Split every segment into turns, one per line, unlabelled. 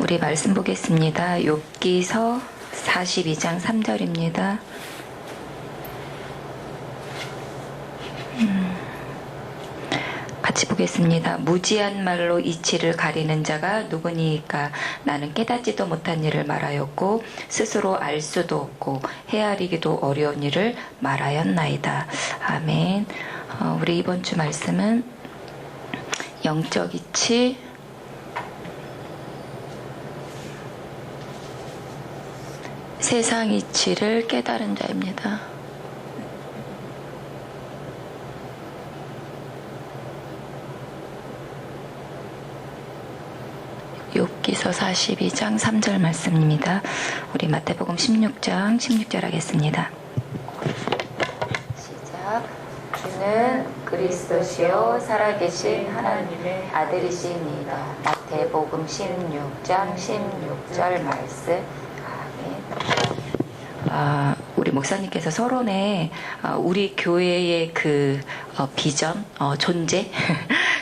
우리 말씀 보겠습니다. 욥기서 42장 3절입니다. 같이 보겠습니다. 무지한 말로 이치를 가리는 자가 누구니이까? 나는 깨닫지도 못한 일을 말하였고 스스로 알 수도 없고 헤아리기도 어려운 일을 말하였나이다. 아멘. 우리 이번 주 말씀은 영적 이치, 세상 이치를 깨달은 자입니다. 욥기서 42장 3절 말씀입니다. 우리 마태복음 16장 16절 하겠습니다. 시작. 주는 그리스도시요 살아계신 하나님의 아들이시니이다. 마태복음 16장 16절 말씀. 우리 목사님께서 서론에 우리 교회의 그 비전, 존재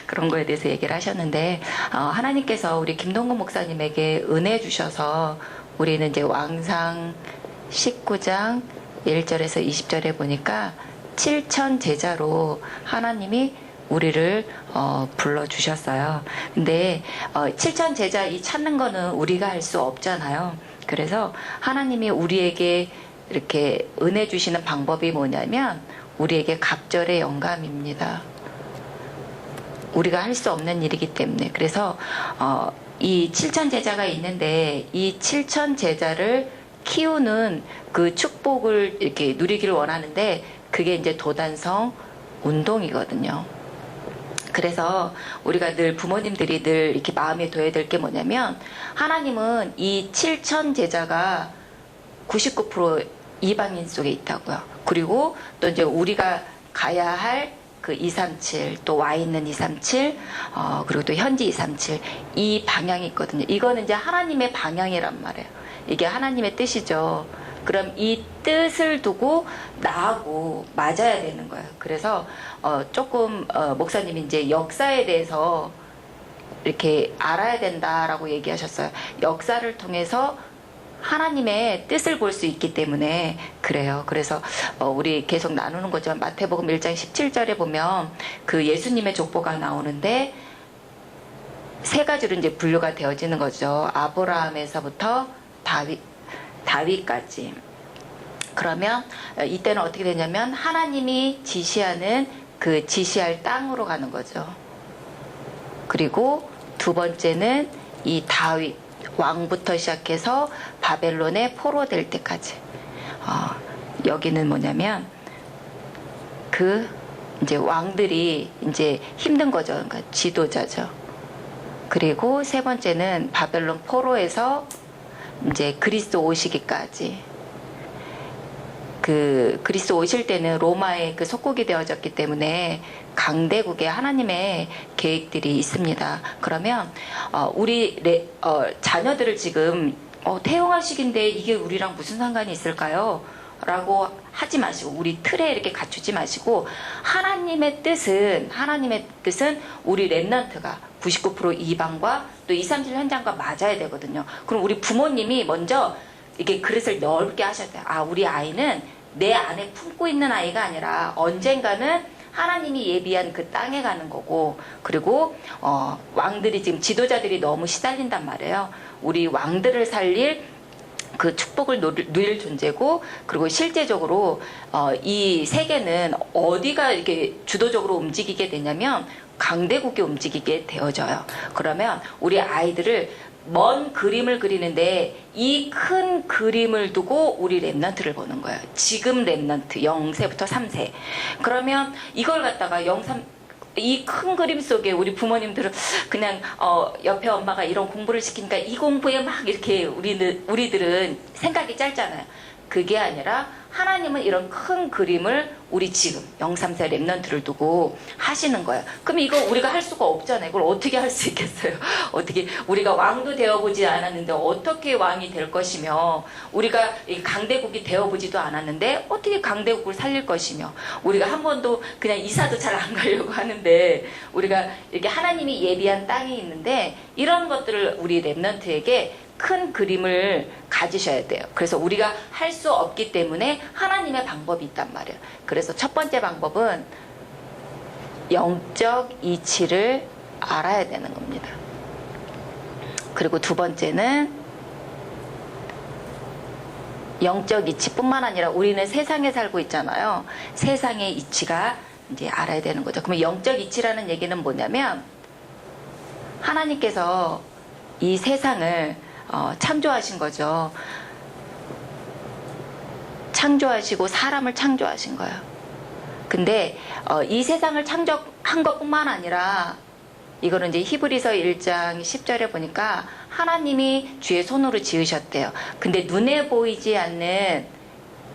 그런 거에 대해서 얘기를 하셨는데, 하나님께서 우리 김동건 목사님에게 은혜 주셔서 우리는 이제 왕상 19장 1절에서 20절에 보니까 7천 제자로 하나님이 우리를 불러주셨어요. 근데 7천 제자 이 찾는 거는 우리가 할 수 없잖아요. 그래서 하나님이 우리에게 이렇게 은혜 주시는 방법이 뭐냐면 우리에게 갑절의 영감입니다. 우리가 할 수 없는 일이기 때문에. 그래서 이 7천 제자가 있는데 이 7천 제자를 키우는 그 축복을 이렇게 누리기를 원하는데 그게 이제 도단성 운동이거든요. 그래서 우리가 늘 부모님들이 늘 이렇게 마음에 둬야 될 게 뭐냐면, 하나님은 이 7천 제자가 99% 이방인 속에 있다고요. 그리고 또 이제 우리가 가야 할 그 237, 또 와 있는 237, 그리고 또 현지 237, 이 방향이 있거든요. 이거는 이제 하나님의 방향이란 말이에요. 이게 하나님의 뜻이죠. 그럼 이 뜻을 두고 나하고 맞아야 되는 거예요. 그래서 조금 목사님이 이제 역사에 대해서 이렇게 알아야 된다라고 얘기하셨어요. 역사를 통해서 하나님의 뜻을 볼 수 있기 때문에 그래요. 그래서 우리 계속 나누는 거지만 마태복음 1장 17절에 보면 그 예수님의 족보가 나오는데 세 가지로 이제 분류가 되어지는 거죠. 아브라함에서부터 다윗까지. 그러면 이때는 어떻게 되냐면 하나님이 지시하는 그 지시할 땅으로 가는 거죠. 그리고 두 번째는 이 다윗 왕부터 시작해서 바벨론에 포로될 때까지. 여기는 뭐냐면 그 이제 왕들이 이제 힘든 거죠. 그러니까 지도자죠. 그리고 세 번째는 바벨론 포로에서 이제 그리스도 오시기까지. 그 그리스도 오실 때는 로마의 그 속국이 되어졌기 때문에 강대국에 하나님의 계획들이 있습니다. 그러면 우리 자녀들을 지금 태용하시긴데 이게 우리랑 무슨 상관이 있을까요? 라고 하지 마시고, 우리 틀에 이렇게 갖추지 마시고, 하나님의 뜻은 우리 렘넌트가 99% 이방과 또 237 현장과 맞아야 되거든요. 그럼 우리 부모님이 먼저 이게 그릇을 넓게 하셔야 돼요. 우리 아이는 내 안에 품고 있는 아이가 아니라 언젠가는 하나님이 예비한 그 땅에 가는 거고, 그리고 왕들이 지금 지도자들이 너무 시달린단 말이에요. 우리 왕들을 살릴 그 축복을 누릴 존재고, 그리고 실제적으로 이 세계는 어디가 이렇게 주도적으로 움직이게 되냐면 강대국이 움직이게 되어져요. 그러면 우리 아이들을 먼 그림을 그리는데 이 큰 그림을 두고 우리 렘넌트를 보는 거예요. 지금 렘넌트 0세부터 3세. 그러면 이걸 갖다가 이 큰 그림 속에 우리 부모님들은 그냥 옆에 엄마가 이런 공부를 시키니까 이 공부에 막 이렇게 우리들은 생각이 짧잖아요. 그게 아니라 하나님은 이런 큰 그림을 우리 지금 034 랩넌트를 두고 하시는 거예요. 그럼 이거 우리가 할 수가 없잖아요. 이걸 어떻게 할 수 있겠어요? 어떻게 우리가 왕도 되어보지 않았는데 어떻게 왕이 될 것이며, 우리가 강대국이 되어보지도 않았는데 어떻게 강대국을 살릴 것이며, 우리가 한 번도 그냥 이사도 잘 안 가려고 하는데 우리가 이렇게 하나님이 예비한 땅이 있는데, 이런 것들을 우리 랩넌트에게 큰 그림을 가지셔야 돼요. 그래서 우리가 할 수 없기 때문에 하나님의 방법이 있단 말이에요. 그래서 첫 번째 방법은 영적 이치를 알아야 되는 겁니다. 그리고 두 번째는 영적 이치뿐만 아니라 우리는 세상에 살고 있잖아요. 세상의 이치가 이제 알아야 되는 거죠. 그러면 영적 이치라는 얘기는 뭐냐면, 하나님께서 이 세상을 창조하신 거죠. 창조하시고 사람을 창조하신 거예요. 근데 이 세상을 창조한 것뿐만 아니라, 이거는 이제 히브리서 1장 10절에 보니까 하나님이 주의 손으로 지으셨대요. 근데 눈에 보이지 않는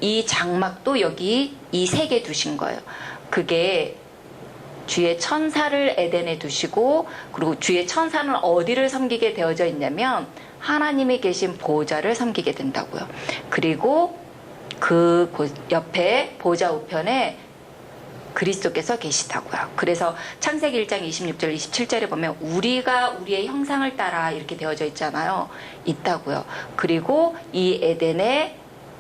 이 장막도 여기 이 세계에 두신 거예요. 그게 주의 천사를 에덴에 두시고, 그리고 주의 천사는 어디를 섬기게 되어져 있냐면 하나님이 계신 보좌를 섬기게 된다고요. 그리고 그 옆에 보좌 우편에 그리스도께서 계시다고요. 그래서 창세기 1장 26절 27절에 보면 우리가 우리의 형상을 따라 이렇게 되어져 있잖아요. 있다고요. 그리고 이 에덴에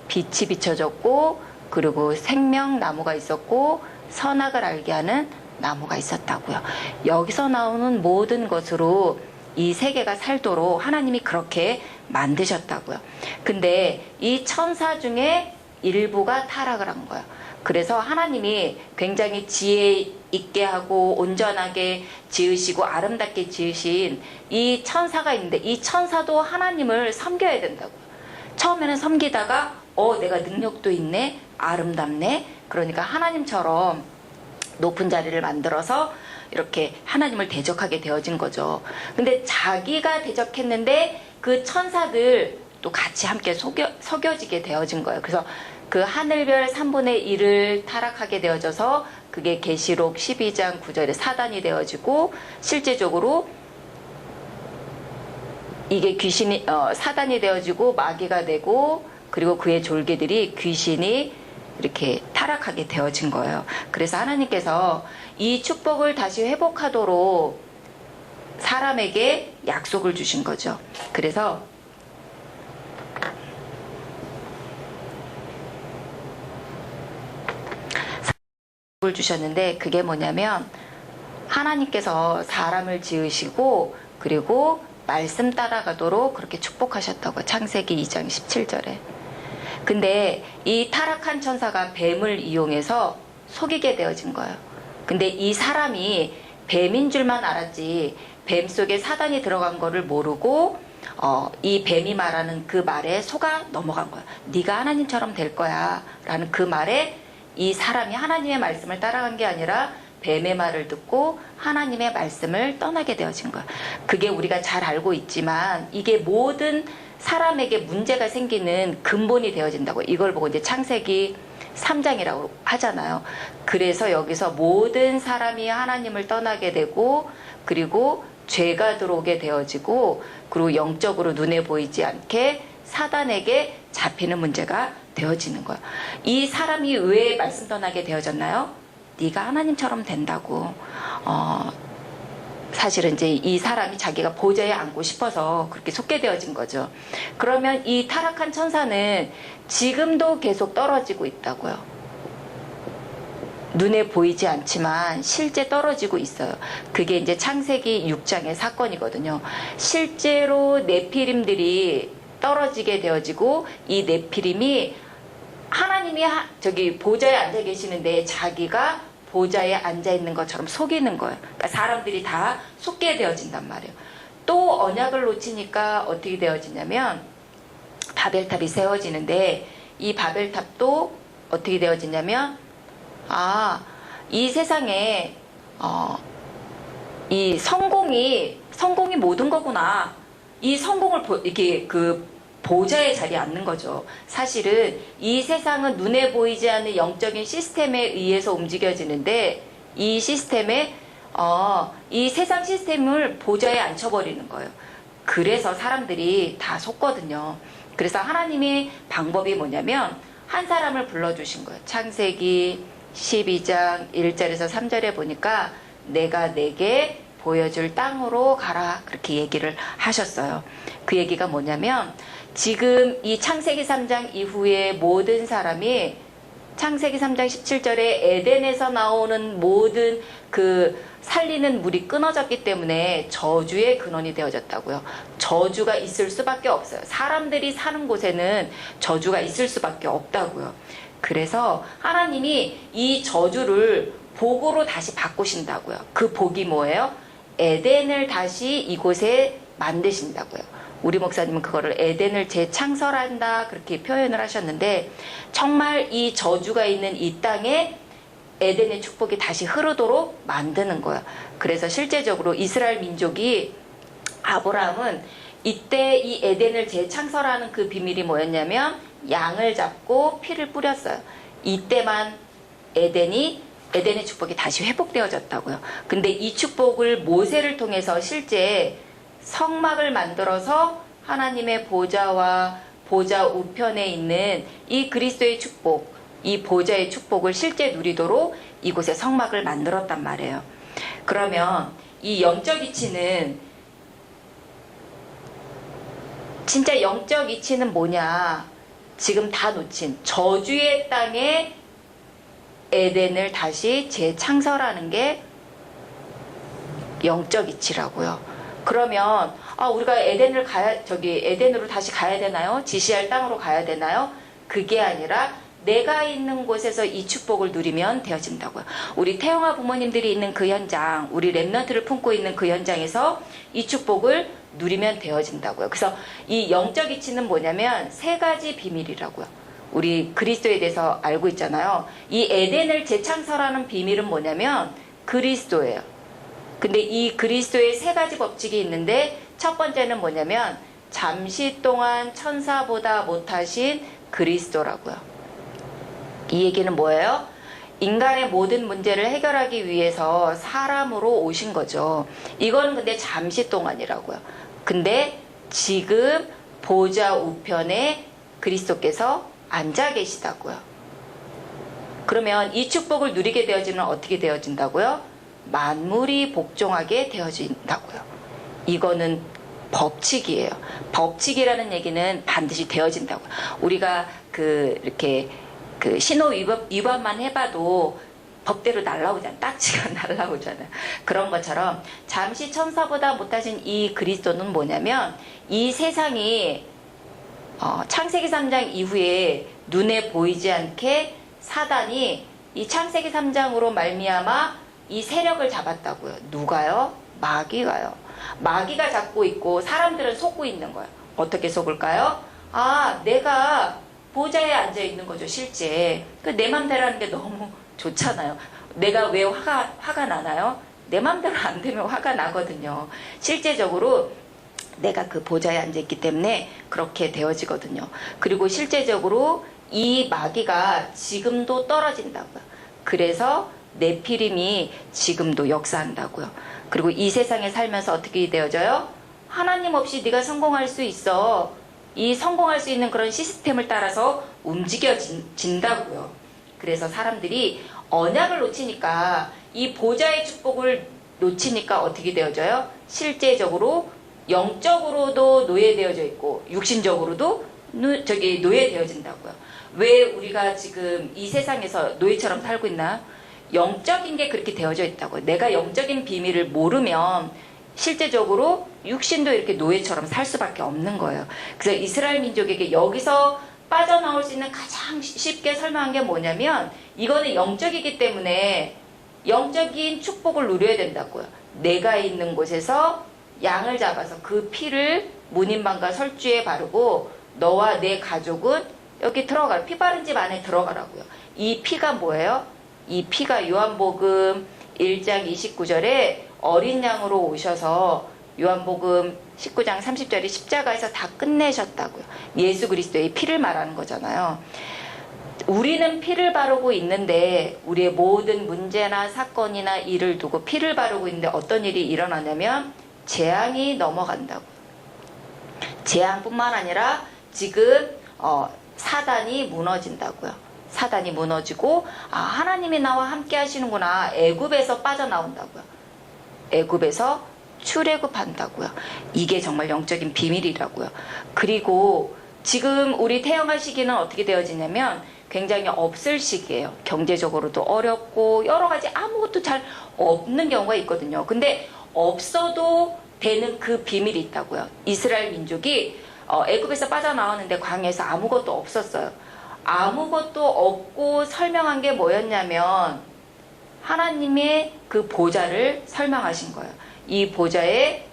빛이 비춰졌고, 그리고 생명나무가 있었고, 선악을 알게 하는 나무가 있었다고요. 여기서 나오는 모든 것으로 이 세계가 살도록 하나님이 그렇게 만드셨다고요. 근데 이 천사 중에 일부가 타락을 한 거예요. 그래서 하나님이 굉장히 지혜 있게 하고 온전하게 지으시고 아름답게 지으신 이 천사가 있는데, 이 천사도 하나님을 섬겨야 된다고요. 처음에는 섬기다가 내가 능력도 있네, 아름답네, 그러니까 하나님처럼 높은 자리를 만들어서 이렇게 하나님을 대적하게 되어진 거죠. 근데 자기가 대적했는데 그 천사들 또 같이 함께 속여지게 되어진 거예요. 그래서 그 하늘별 3분의 1을 타락하게 되어져서 그게 계시록 12장 9절에 사단이 되어지고, 실제적으로 이게 귀신이 사단이 되어지고 마귀가 되고, 그리고 그의 졸개들이 귀신이 이렇게 타락하게 되어진 거예요. 그래서 하나님께서 이 축복을 다시 회복하도록 사람에게 약속을 주신 거죠. 그래서 약속을 주셨는데, 그게 뭐냐면 하나님께서 사람을 지으시고 그리고 말씀 따라가도록 그렇게 축복하셨다고, 창세기 2장 17절에. 근데 이 타락한 천사가 뱀을 이용해서 속이게 되어진 거예요. 근데 이 사람이 뱀인 줄만 알았지 뱀 속에 사단이 들어간 거를 모르고 이 뱀이 말하는 그 말에 속아 넘어간 거야. 네가 하나님처럼 될 거야 라는 그 말에 이 사람이 하나님의 말씀을 따라간 게 아니라 뱀의 말을 듣고 하나님의 말씀을 떠나게 되어진 거야. 그게 우리가 잘 알고 있지만 이게 모든 사람에게 문제가 생기는 근본이 되어진다고. 이걸 보고 이제 창세기 3장이라고 하잖아요. 그래서 여기서 모든 사람이 하나님을 떠나게 되고, 그리고 죄가 들어오게 되어지고, 그리고 영적으로 눈에 보이지 않게 사단에게 잡히는 문제가 되어지는 거예요. 이 사람이 왜 말씀 떠나게 되어졌나요? 네가 하나님처럼 된다고. 사실은 이제 이 사람이 자기가 보좌에 앉고 싶어서 그렇게 속게 되어진 거죠. 그러면 이 타락한 천사는 지금도 계속 떨어지고 있다고요. 눈에 보이지 않지만 실제 떨어지고 있어요. 그게 이제 창세기 6장의 사건이거든요. 실제로 네피림들이 떨어지게 되어지고, 이 네피림이 하나님이 저기 보좌에 앉아 계시는데 자기가 보좌에 앉아있는 것처럼 속이는 거예요. 그러니까 사람들이 다 속게 되어진단 말이에요. 또 언약을 놓치니까 어떻게 되어지냐면 바벨탑이 세워지는데, 이 바벨탑도 어떻게 되어지냐면 이 세상에 이 성공이 모든 거구나. 이 성공을 이렇게 그 보좌의 자리에 앉는 거죠. 사실은 이 세상은 눈에 보이지 않는 영적인 시스템에 의해서 움직여지는데 이 시스템에 이 세상 시스템을 보좌에 앉혀버리는 거예요. 그래서 사람들이 다 속거든요. 그래서 하나님이 방법이 뭐냐면 한 사람을 불러주신 거예요. 창세기 12장 1절에서 3절에 보니까 내가 내게 보여줄 땅으로 가라 그렇게 얘기를 하셨어요. 그 얘기가 뭐냐면 지금 이 창세기 3장 이후에 모든 사람이 창세기 3장 17절에 에덴에서 나오는 모든 그 살리는 물이 끊어졌기 때문에 저주의 근원이 되어졌다고요. 저주가 있을 수밖에 없어요. 사람들이 사는 곳에는 저주가 있을 수밖에 없다고요. 그래서 하나님이 이 저주를 복으로 다시 바꾸신다고요. 그 복이 뭐예요? 에덴을 다시 이곳에 만드신다고요. 우리 목사님은 그거를 에덴을 재창설한다 그렇게 표현을 하셨는데 정말 이 저주가 있는 이 땅에 에덴의 축복이 다시 흐르도록 만드는 거예요. 그래서 실제적으로 이스라엘 민족이 아브라함은 이때 이 에덴을 재창설하는 그 비밀이 뭐였냐면 양을 잡고 피를 뿌렸어요. 이때만 에덴의 축복이 다시 회복되어졌다고요. 근데 이 축복을 모세를 통해서 실제 성막을 만들어서 하나님의 보좌와 보좌 우편에 있는 이 그리스도의 축복, 이 보좌의 축복을 실제 누리도록 이곳에 성막을 만들었단 말이에요. 그러면 이 영적 이치는 진짜 영적 이치는 뭐냐? 지금 다 놓친 저주의 땅에 에덴을 다시 재창설하는 게 영적 이치라고요. 그러면 우리가 에덴으로 다시 가야 되나요? 지시할 땅으로 가야 되나요? 그게 아니라 내가 있는 곳에서 이 축복을 누리면 되어진다고요. 우리 태영아 부모님들이 있는 그 현장, 우리 랩넌트를 품고 있는 그 현장에서 이 축복을 누리면 되어진다고요. 그래서 이 영적 이치는 뭐냐면 세 가지 비밀이라고요. 우리 그리스도에 대해서 알고 있잖아요. 이 에덴을 재창설하는 비밀은 뭐냐면 그리스도예요. 근데 이 그리스도의 세 가지 법칙이 있는데 첫 번째는 뭐냐면 잠시 동안 천사보다 못하신 그리스도라고요. 이 얘기는 뭐예요? 인간의 모든 문제를 해결하기 위해서 사람으로 오신 거죠. 이건 근데 잠시 동안이라고요. 근데 지금 보좌 우편에 그리스도께서 앉아 계시다고요. 그러면 이 축복을 누리게 되어지는 어떻게 되어진다고요? 만물이 복종하게 되어진다고요. 이거는 법칙이에요. 법칙이라는 얘기는 반드시 되어진다고요. 우리가 이렇게 신호 위반만 해봐도 법대로 날라오잖아요. 딱지가 날라오잖아요. 그런 것처럼 잠시 천사보다 못하신 이 그리스도는 뭐냐면 이 세상이 창세기 3장 이후에 눈에 보이지 않게 사단이 이 창세기 3장으로 말미암아 이 세력을 잡았다고요. 누가요? 마귀가요. 마귀가 잡고 있고 사람들은 속고 있는 거예요. 어떻게 속을까요? 내가 보좌에 앉아 있는 거죠, 실제. 내 맘대로 하는 게 너무 좋잖아요. 내가 왜 화가 나나요? 내 맘대로 안 되면 화가 나거든요. 실제적으로 내가 그 보좌에 앉아 있기 때문에 그렇게 되어지거든요. 그리고 실제적으로 이 마귀가 지금도 떨어진다고요. 그래서 네피림이 지금도 역사한다고요. 그리고 이 세상에 살면서 어떻게 되어져요? 하나님 없이 네가 성공할 수 있어. 이 성공할 수 있는 그런 시스템을 따라서 움직여진다고요. 그래서 사람들이 언약을 놓치니까 이 보좌의 축복을 놓치니까 어떻게 되어져요? 실제적으로 영적으로도 노예되어져 있고 육신적으로도 노예되어진다고요. 왜 우리가 지금 이 세상에서 노예처럼 살고 있나? 영적인 게 그렇게 되어져 있다고요. 내가 영적인 비밀을 모르면 실제적으로 육신도 이렇게 노예처럼 살 수밖에 없는 거예요. 그래서 이스라엘 민족에게 여기서 빠져나올 수 있는 가장 쉽게 설명한 게 뭐냐면 이거는 영적이기 때문에 영적인 축복을 누려야 된다고요. 내가 있는 곳에서 양을 잡아서 그 피를 문인방과 설주에 바르고 너와 내 가족은 여기 들어가라. 피 바른 집 안에 들어가라고요. 이 피가 뭐예요? 이 피가 요한복음 1장 29절에 어린 양으로 오셔서 요한복음 19장 30절이 십자가에서 다 끝내셨다고요. 예수 그리스도의 피를 말하는 거잖아요. 우리는 피를 바르고 있는데 우리의 모든 문제나 사건이나 일을 두고 피를 바르고 있는데 어떤 일이 일어나냐면 재앙이 넘어간다고. 재앙뿐만 아니라 지금 사단이 무너진다고요. 사단이 무너지고 하나님이 나와 함께 하시는구나. 애굽에서 빠져나온다고요. 애굽에서 출애굽한다고요. 이게 정말 영적인 비밀이라고요. 그리고 지금 우리 태영할 시기는 어떻게 되어지냐면 굉장히 없을 시기예요. 경제적으로도 어렵고 여러 가지 아무것도 잘 없는 경우가 있거든요. 근데 없어도 되는 그 비밀이 있다고요. 이스라엘 민족이 애굽에서 빠져나왔는데 광야에서 아무것도 없었어요. 아무것도 없고 설명한 게 뭐였냐면 하나님의 그 보좌를 설명하신 거예요. 이 보좌에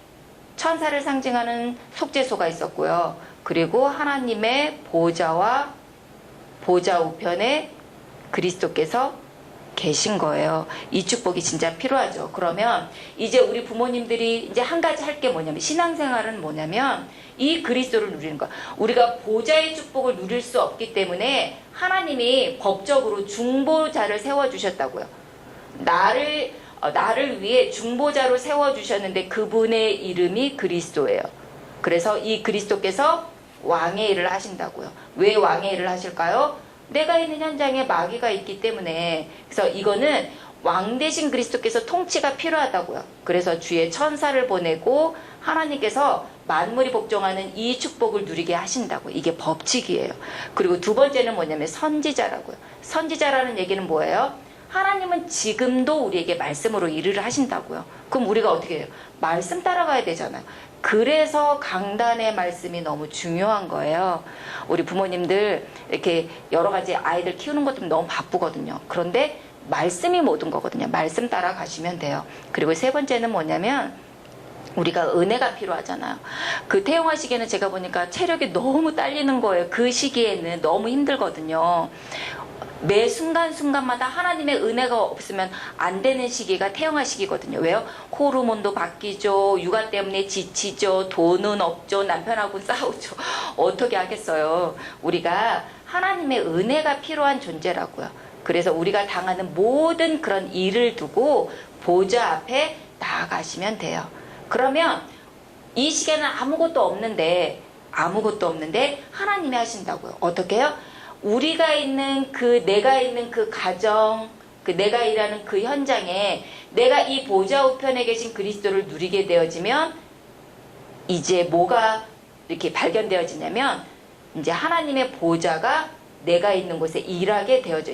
천사를 상징하는 속죄소가 있었고요. 그리고 하나님의 보좌와 보좌 우편에 그리스도께서 계신 거예요. 이 축복이 진짜 필요하죠. 그러면 이제 우리 부모님들이 이제 한 가지 할 게 뭐냐면 신앙생활은 뭐냐면 이 그리스도를 누리는 거야. 우리가 보좌의 축복을 누릴 수 없기 때문에 하나님이 법적으로 중보자를 세워주셨다고요. 나를 위해 중보자로 세워주셨는데 그분의 이름이 그리스도예요. 그래서 이 그리스도께서 왕의 일을 하신다고요. 왜 왕의 일을 하실까요? 내가 있는 현장에 마귀가 있기 때문에. 그래서 이거는 왕 대신 그리스도께서 통치가 필요하다고요. 그래서 주의 천사를 보내고 하나님께서 만물이 복종하는 이 축복을 누리게 하신다고. 이게 법칙이에요. 그리고 두 번째는 뭐냐면 선지자라고요. 선지자라는 얘기는 뭐예요? 하나님은 지금도 우리에게 말씀으로 일을 하신다고요. 그럼 우리가 어떻게 해요? 말씀 따라가야 되잖아요. 그래서 강단의 말씀이 너무 중요한 거예요. 우리 부모님들 이렇게 여러 가지 아이들 키우는 것 때문에 너무 바쁘거든요. 그런데 말씀이 모든 거거든요. 말씀 따라가시면 돼요. 그리고 세 번째는 뭐냐면 우리가 은혜가 필요하잖아요. 그 태영아 시기에는 제가 보니까 체력이 너무 딸리는 거예요. 그 시기에는 너무 힘들거든요. 매 순간순간마다 하나님의 은혜가 없으면 안 되는 시기가 태영아 시기거든요. 왜요? 호르몬도 바뀌죠. 육아 때문에 지치죠. 돈은 없죠. 남편하고 싸우죠. 어떻게 하겠어요? 우리가 하나님의 은혜가 필요한 존재라고요. 그래서 우리가 당하는 모든 그런 일을 두고 보좌 앞에 나아가시면 돼요. 그러면 이 시기에는 아무것도 없는데 하나님이 하신다고요. 어떻게 해요? 우리가 있는 내가 있는 그 가정, 내가 일하는 그 현장에 내가 이 보좌 우편에 계신 그리스도를 누리게 되어지면 이제 뭐가 이렇게 발견되어지냐면 이제 하나님의 보좌가 내가 있는 곳에 있게 되어져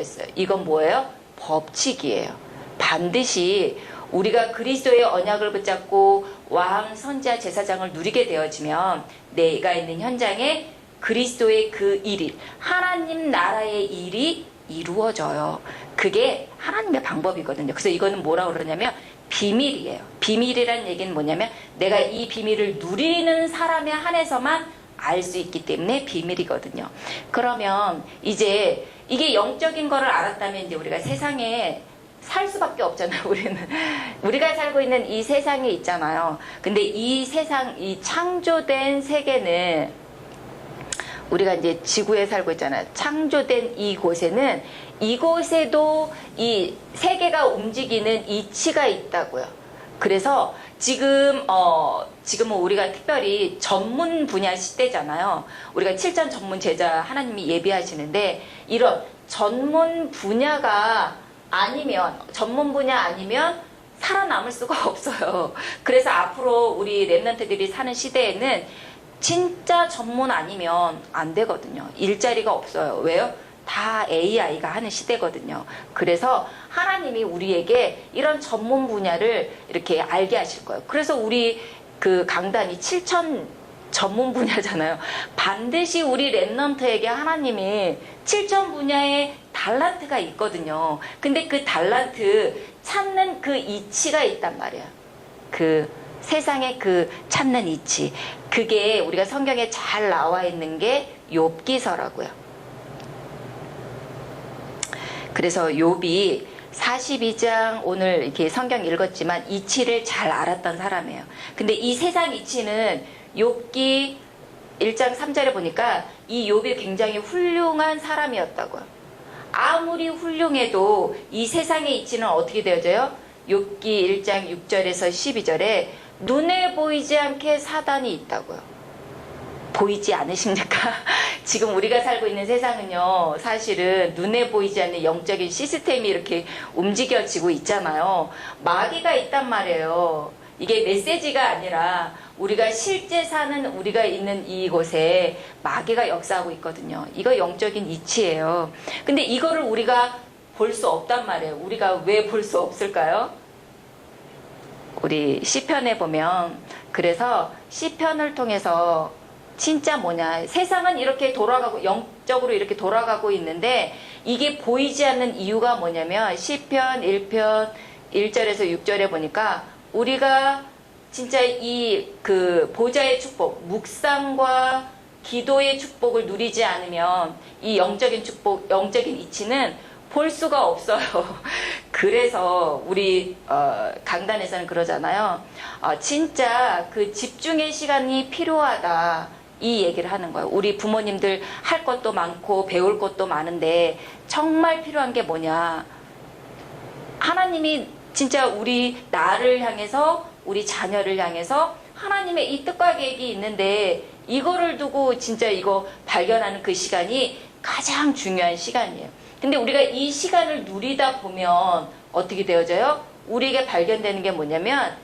있어요. 이건 뭐예요? 법칙이에요. 반드시 우리가 그리스도의 언약을 붙잡고 왕, 선지자, 제사장을 누리게 되어지면 내가 있는 현장에 그리스도의 그 일이, 하나님 나라의 일이 이루어져요. 그게 하나님의 방법이거든요. 그래서 이거는 뭐라고 그러냐면 비밀이에요. 비밀이란 얘기는 뭐냐면 내가 이 비밀을 누리는 사람에 한해서만 알 수 있기 때문에 비밀이거든요. 그러면 이제 이게 영적인 거를 알았다면 이제 우리가 세상에 살 수밖에 없잖아요. 우리가 살고 있는 이 세상에 있잖아요. 근데 이 세상, 이 창조된 세계는 우리가 이제 지구에 살고 있잖아요. 창조된 이곳에는 이곳에도 이 세계가 움직이는 이치가 있다고요. 그래서 지금은 우리가 특별히 전문 분야 시대잖아요. 우리가 7전 전문 제자 하나님이 예비하시는데 이런 전문 분야 아니면 살아남을 수가 없어요. 그래서 앞으로 우리 랩런트들이 사는 시대에는 진짜 전문 아니면 안 되거든요. 일자리가 없어요. 왜요? 다 AI가 하는 시대거든요. 그래서 하나님이 우리에게 이런 전문 분야를 이렇게 알게 하실 거예요. 그래서 우리 그 강단이 7천 전문 분야잖아요. 반드시 우리 랩런트에게 하나님이 7천 분야의 달란트가 있거든요. 근데 그 달란트 찾는 그 이치가 있단 말이에요. 그 세상에 그 찾는 이치. 그게 우리가 성경에 잘 나와 있는 게 욥기서라고요. 그래서 욥이 42장 오늘 이렇게 성경 읽었지만 이치를 잘 알았던 사람이에요. 근데 이 세상 이치는 욥기 1장 3절에 보니까 이 욥이 굉장히 훌륭한 사람이었다고요. 아무리 훌륭해도 이 세상의 이치는 어떻게 되어져요? 욥기 1장 6절에서 12절에 눈에 보이지 않게 사단이 있다고요. 보이지 않으십니까? 지금 우리가 살고 있는 세상은요, 사실은 눈에 보이지 않는 영적인 시스템이 이렇게 움직여지고 있잖아요. 마귀가 있단 말이에요. 이게 메시지가 아니라 우리가 실제 사는 우리가 있는 이곳에 마귀가 역사하고 있거든요. 이거 영적인 이치예요. 근데 이거를 우리가 볼 수 없단 말이에요. 우리가 왜 볼 수 없을까요? 우리 시편에 보면, 그래서 시편을 통해서 진짜 뭐냐, 세상은 이렇게 돌아가고 영적으로 이렇게 돌아가고 있는데 이게 보이지 않는 이유가 뭐냐면 시편 1편 1절에서 6절에 보니까 우리가 진짜 이 그 보좌의 축복, 묵상과 기도의 축복을 누리지 않으면 이 영적인 축복, 영적인 이치는 볼 수가 없어요. 그래서 우리 강단에서는 그러잖아요. 진짜 그 집중의 시간이 필요하다. 이 얘기를 하는 거예요. 우리 부모님들 할 것도 많고 배울 것도 많은데 정말 필요한 게 뭐냐. 하나님이 진짜 우리 나를 향해서 우리 자녀를 향해서 하나님의 이 뜻과 계획이 있는데 이거를 두고 진짜 이거 발견하는 그 시간이 가장 중요한 시간이에요. 근데 우리가 이 시간을 누리다 보면 어떻게 되어져요? 우리에게 발견되는 게 뭐냐면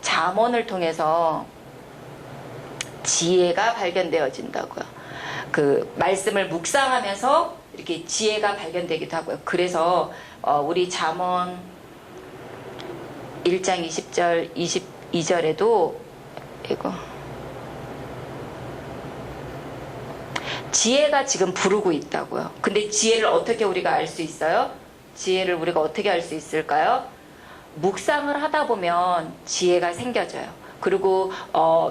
잠언을 통해서 지혜가 발견되어진다고요. 그 말씀을 묵상하면서 이렇게 지혜가 발견되기도 하고요. 그래서 우리 잠언 1장 20절 22절에도 이거 지혜가 지금 부르고 있다고요. 근데 지혜를 어떻게 우리가 알 수 있어요? 지혜를 우리가 어떻게 알 수 있을까요? 묵상을 하다 보면 지혜가 생겨져요. 그리고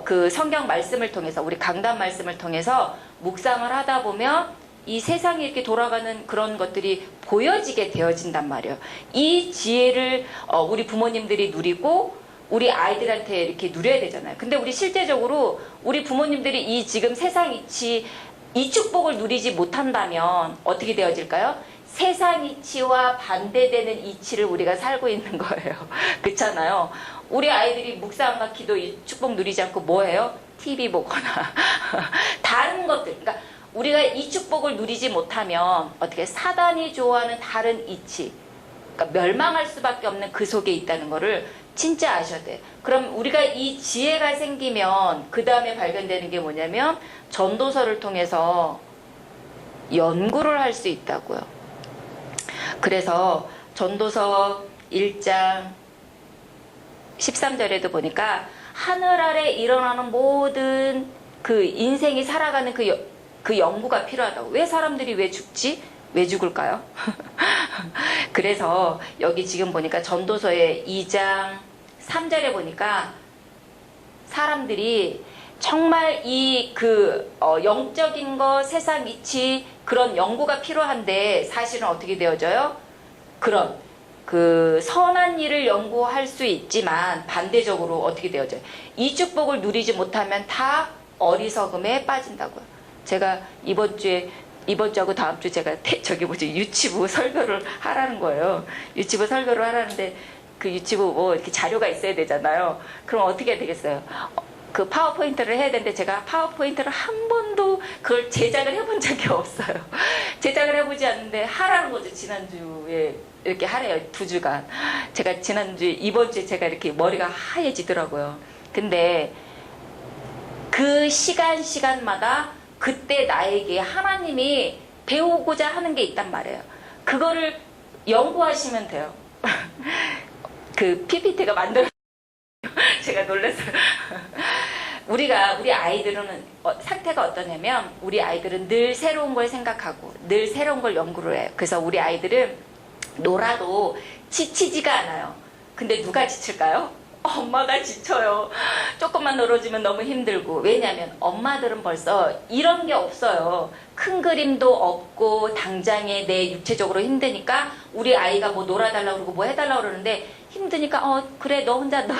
그 성경 말씀을 통해서 우리 강단 말씀을 통해서 묵상을 하다 보면 이 세상이 이렇게 돌아가는 그런 것들이 보여지게 되어진단 말이에요. 이 지혜를 우리 부모님들이 누리고 우리 아이들한테 이렇게 누려야 되잖아요. 근데 우리 실제적으로 우리 부모님들이 이 지금 세상 이치 이 축복을 누리지 못한다면 어떻게 되어질까요? 세상 이치와 반대되는 이치를 우리가 살고 있는 거예요. 그렇잖아요. 우리 아이들이 묵상과 기도 이 축복 누리지 않고 뭐예요? TV 보거나 다른 것들. 그러니까 우리가 이 축복을 누리지 못하면 어떻게 사단이 좋아하는 다른 이치, 그러니까 멸망할 수밖에 없는 그 속에 있다는 거를 진짜 아셔야 돼요. 그럼 우리가 이 지혜가 생기면 그 다음에 발견되는 게 뭐냐면 전도서를 통해서 연구를 할 수 있다고요. 그래서 전도서 1장 13절에도 보니까 하늘 아래 일어나는 모든 그 인생이 살아가는 그 연구가 필요하다고. 왜 사람들이 왜 죽지? 왜 죽을까요? 그래서 여기 지금 보니까 전도서의 2장 3절에 보니까 사람들이 정말 이 영적인 거, 세상 이치 그런 연구가 필요한데 사실은 어떻게 되어져요? 그런 그 선한 일을 연구할 수 있지만 반대적으로 어떻게 되어져요? 이 축복을 누리지 못하면 다 어리석음에 빠진다고요. 제가 이번 주하고 다음 주 제가 유치부 설교를 하라는 거예요. 유치부 설교를 하라는데 그 유치부 뭐 이렇게 자료가 있어야 되잖아요. 그럼 어떻게 해야 되겠어요? 그 파워포인트를 해야 되는데 제가 파워포인트를 한 번도 그걸 제작을 해본 적이 없어요. 제작을 해보지 않는데 하라는 거죠. 지난주에 이렇게 하래요. 2주간. 제가 이번 주에 제가 이렇게 머리가 하얘지더라고요. 근데 그 시간마다 그때 나에게 하나님이 배우고자 하는 게 있단 말이에요. 그거를 연구하시면 돼요. 그 PPT가 만들어 제가 놀랐어요. 우리 아이들은 상태가 어떠냐면 우리 아이들은 늘 새로운 걸 생각하고 늘 새로운 걸 연구를 해요. 그래서 우리 아이들은 놀아도 지치지가 않아요. 근데 누가 지칠까요? 엄마가 지쳐요. 조금만 놀아주면 너무 힘들고. 왜냐하면 엄마들은 벌써 이런 게 없어요. 큰 그림도 없고 당장에 내 육체적으로 힘드니까 우리 아이가 뭐 놀아달라고 그러고 뭐 해달라고 그러는데 힘드니까 그래 너 혼자 놀아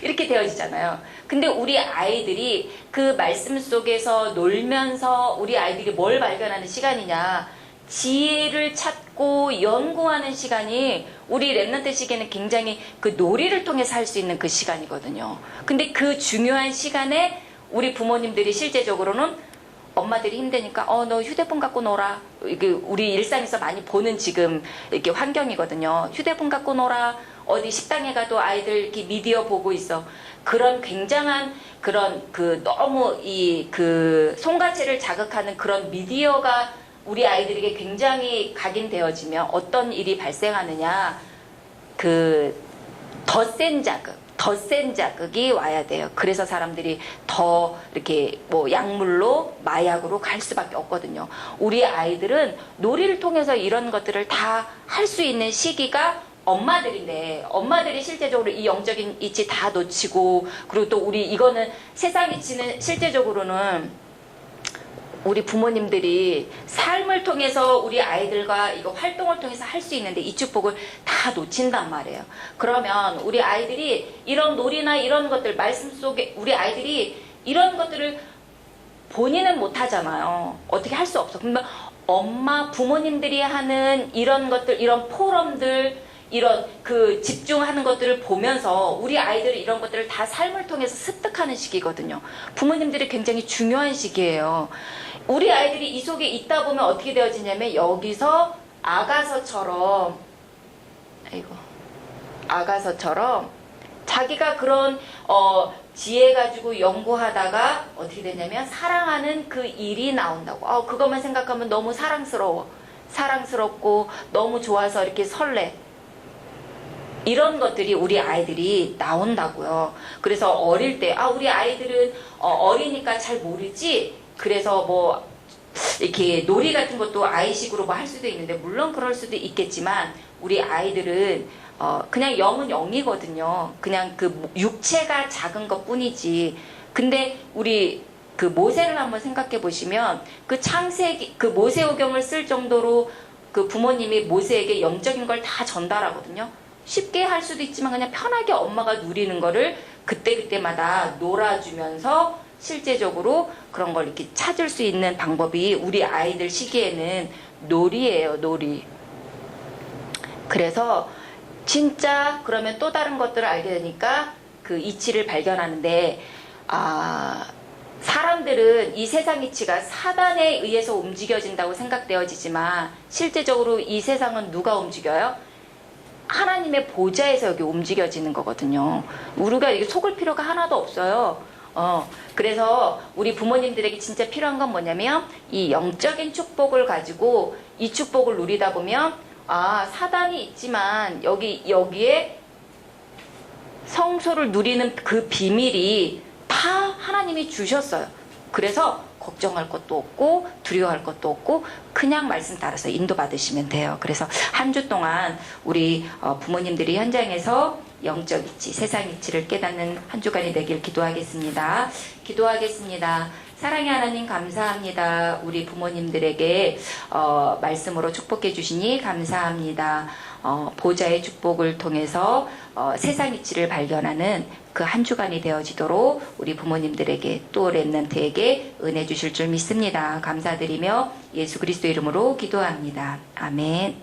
이렇게 되어지잖아요. 근데 우리 아이들이 그 말씀 속에서 놀면서 우리 아이들이 뭘 발견하는 시간이냐, 지혜를 찾고 연구하는 시간이 우리 랩런트 시기에는 굉장히 그 놀이를 통해서 할 수 있는 그 시간이거든요. 근데 그 중요한 시간에 우리 부모님들이 실제적으로는 엄마들이 힘드니까 너 휴대폰 갖고 놀아. 이게 우리 일상에서 많이 보는 지금 이렇게 환경이거든요. 휴대폰 갖고 놀아. 어디 식당에 가도 아이들 이렇게 미디어 보고 있어. 그런 굉장한 그런 그 너무 이 그 송가체를 자극하는 그런 미디어가 우리 아이들에게 굉장히 각인되어지면 어떤 일이 발생하느냐, 더 센 자극이 와야 돼요. 그래서 사람들이 더 이렇게 뭐 약물로 마약으로 갈 수밖에 없거든요. 우리 아이들은 놀이를 통해서 이런 것들을 다 할 수 있는 시기가 엄마들인데, 엄마들이 실제적으로 이 영적인 이치 다 놓치고, 그리고 또 우리 이거는 세상 이치는 실제적으로는 우리 부모님들이 삶을 통해서 우리 아이들과 이거 활동을 통해서 할 수 있는데 이 축복을 다 놓친단 말이에요. 그러면 우리 아이들이 이런 놀이나 이런 것들, 말씀 속에 우리 아이들이 이런 것들을 본인은 못 하잖아요. 어떻게 할 수 없어. 그러면 엄마, 부모님들이 하는 이런 것들, 이런 포럼들, 이런 그 집중하는 것들을 보면서 우리 아이들이 이런 것들을 다 삶을 통해서 습득하는 시기거든요. 부모님들이 굉장히 중요한 시기예요. 우리 아이들이 이 속에 있다 보면 어떻게 되어지냐면 여기서 아가서처럼 자기가 그런 지혜 가지고 연구하다가 어떻게 되냐면 사랑하는 그 일이 나온다고. 그것만 생각하면 너무 사랑스럽고 너무 좋아서 이렇게 설레. 이런 것들이 우리 아이들이 나온다고요. 그래서 어릴 때 우리 아이들은 어리니까 잘 모르지. 그래서 뭐 이렇게 놀이 같은 것도 아이식으로 뭐 할 수도 있는데, 물론 그럴 수도 있겠지만 우리 아이들은 그냥 영은 영이거든요. 그냥 그 육체가 작은 것 뿐이지. 근데 우리 그 모세를 한번 생각해 보시면 그 창세기, 그 모세오경을 쓸 정도로 그 부모님이 모세에게 영적인 걸 다 전달하거든요. 쉽게 할 수도 있지만 그냥 편하게 엄마가 누리는 거를 그때그때마다 놀아주면서 실제적으로 그런 걸 이렇게 찾을 수 있는 방법이 우리 아이들 시기에는 놀이예요, 놀이. 그래서 진짜 그러면 또 다른 것들을 알게 되니까 그 이치를 발견하는데, 사람들은 이 세상 이치가 사단에 의해서 움직여진다고 생각되어지지만 실제적으로 이 세상은 누가 움직여요? 하나님의 보좌에서 여기 움직여지는 거거든요. 우리가 이게 속을 필요가 하나도 없어요. 그래서 우리 부모님들에게 진짜 필요한 건 뭐냐면 이 영적인 축복을 가지고 이 축복을 누리다 보면 사단이 있지만 여기에 성소를 누리는 그 비밀이 다 하나님이 주셨어요. 그래서 걱정할 것도 없고 두려워할 것도 없고 그냥 말씀 따라서 인도받으시면 돼요. 그래서 한 주 동안 우리 부모님들이 현장에서 영적 이치, 세상 이치를 깨닫는 한 주간이 되길 기도하겠습니다. 사랑의 하나님 감사합니다. 우리 부모님들에게 말씀으로 축복해 주시니 감사합니다. 보좌의 축복을 통해서 세상 이치를 발견하는 그 한 주간이 되어지도록 우리 부모님들에게 또 렘넌트에게 은혜 주실 줄 믿습니다. 감사드리며 예수 그리스도 이름으로 기도합니다. 아멘.